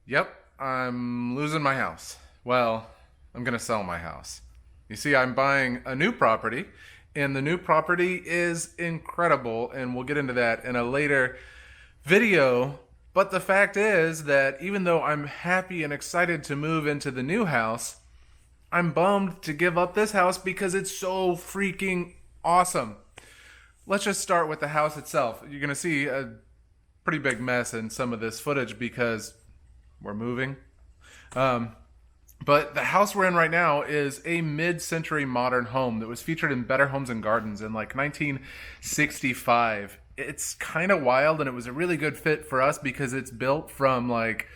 Yep, I'm losing my house. Well, I'm gonna sell my house. You see, I'm buying a new property, and the new property is incredible, and we'll get into that in a later video. But the fact is that even though I'm happy and excited to move into the new house, I'm bummed to give up this house because it's so freaking awesome. Let's just start with the house itself. You're gonna see a pretty big mess in some of this footage because we're moving. Um, but the house we're in right now is a mid-century modern home that was featured in Better Homes and Gardens in like 1965. It's kind of wild, and it was a really good fit for us because it's built from like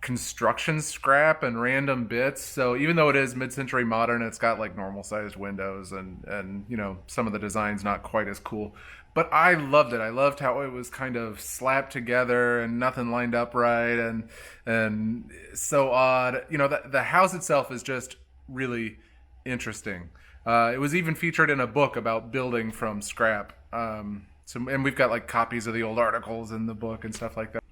construction scrap and random bits. So even though it is mid-century modern, it's got like normal sized windows and some of the designs not quite as cool. But I loved it. I loved how it was kind of slapped together and nothing lined up right and so odd. The house itself is just really interesting. It was even featured in a book about building from scrap. And we've got like copies of the old articles in the book and stuff like that.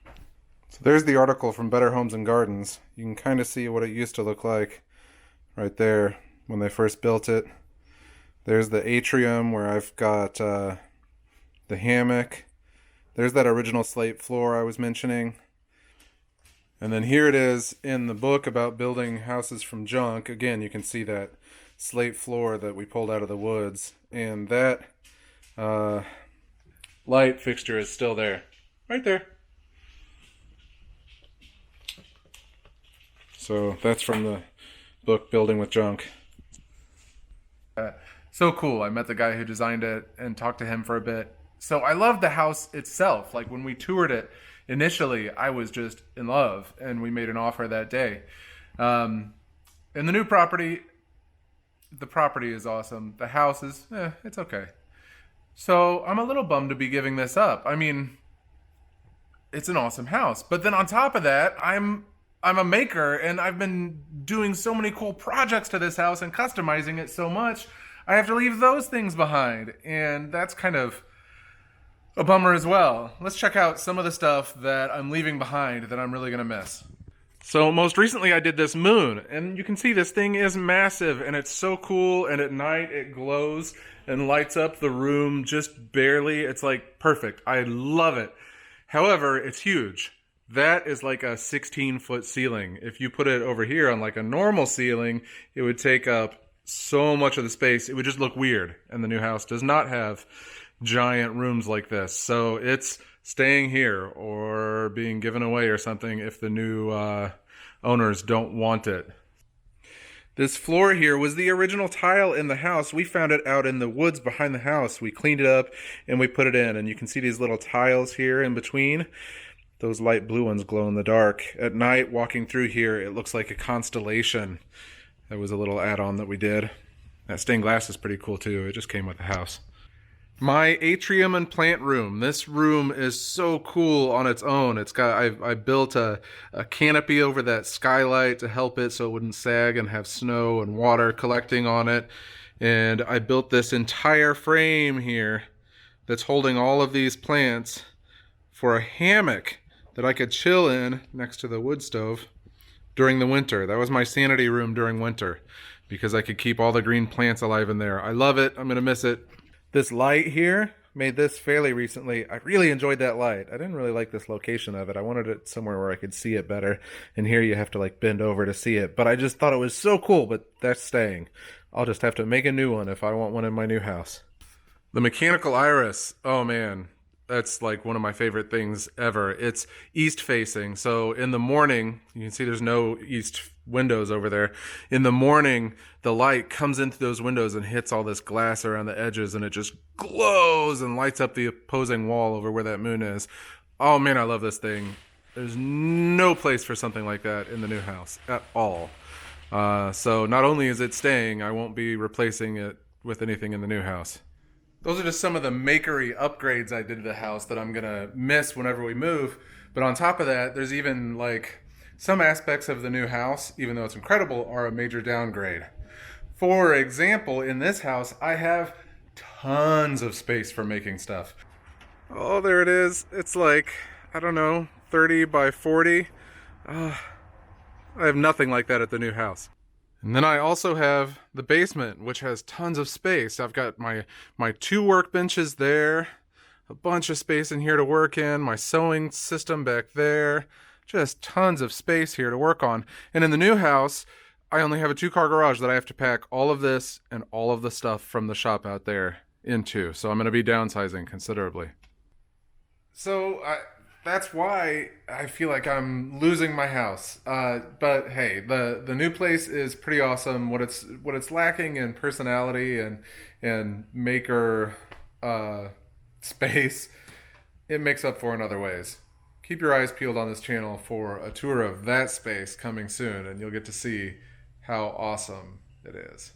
So there's the article from Better Homes and Gardens. You can kind of see what it used to look like right there when they first built it. There's the atrium where I've got the hammock. There's that original slate floor I was mentioning. And then here it is in the book about building houses from junk. Again, you can see that slate floor that we pulled out of the woods. And that light fixture is still there. Right there. So that's from the book Building with Junk. So cool. I met the guy who designed it and talked to him for a bit. So I love the house itself. Like when we toured it initially, I was just in love, and we made an offer that day. And the new property, the property is awesome. The house is, it's okay. So I'm a little bummed to be giving this up. I mean, it's an awesome house. But then on top of that, I'm a maker, and I've been doing so many cool projects to this house and customizing it so much, I have to leave those things behind. And that's kind of a bummer as well. Let's check out some of the stuff that I'm leaving behind that I'm really going to miss. So most recently I did this moon, and you can see this thing is massive, and it's so cool, and at night it glows and lights up the room just barely. It's like perfect. I love it. However, it's huge. That is like a 16-foot ceiling. If you put it over here on like a normal ceiling, it would take up so much of the space. It would just look weird. And the new house does not have giant rooms like this. So it's staying here or being given away or something if the new owners don't want it. This floor here was the original tile in the house. We found it out in the woods behind the house. We cleaned it up and we put it in. And you can see these little tiles here in between. Those light blue ones glow in the dark. At night, walking through here, it looks like a constellation. That was a little add-on that we did. That stained glass is pretty cool too. It just came with the house. My atrium and plant room. This room is so cool on its own. It's got I built a canopy over that skylight to help it so it wouldn't sag and have snow and water collecting on it. And I built this entire frame here that's holding all of these plants for a hammock that I could chill in next to the wood stove during the winter. That was my sanity room during winter because I could keep all the green plants alive in there. I love it. I'm going to miss it. This light here, made this fairly recently. I really enjoyed that light. I didn't really like this location of it. I wanted it somewhere where I could see it better. And here you have to like bend over to see it. But I just thought it was so cool, but that's staying. I'll just have to make a new one if I want one in my new house. The mechanical iris. Oh man. That's like one of my favorite things ever. It's east facing. So in the morning, you can see there's no east windows over there. In the morning, the light comes into those windows and hits all this glass around the edges, and it just glows and lights up the opposing wall over where that moon is. Oh man, I love this thing. There's no place for something like that in the new house at all. So not only is it staying, I won't be replacing it with anything in the new house. Those are just some of the makery upgrades I did to the house that I'm going to miss whenever we move. But on top of that, there's even like some aspects of the new house, even though it's incredible, are a major downgrade. For example, in this house, I have tons of space for making stuff. Oh, there it is. It's like, I don't know, 30 by 40. I have nothing like that at the new house. And then I also have the basement, which has tons of space. I've got my 2 workbenches there, a bunch of space in here to work in, my sewing system back there, just tons of space here to work on. And in the new house, I only have a 2-car garage that I have to pack all of this and all of the stuff from the shop out there into. So I'm going to be downsizing considerably. So that's why I feel like I'm losing my house. But hey, the new place is pretty awesome. What it's lacking in personality and maker space, it makes up for in other ways. Keep your eyes peeled on this channel for a tour of that space coming soon, and you'll get to see how awesome it is.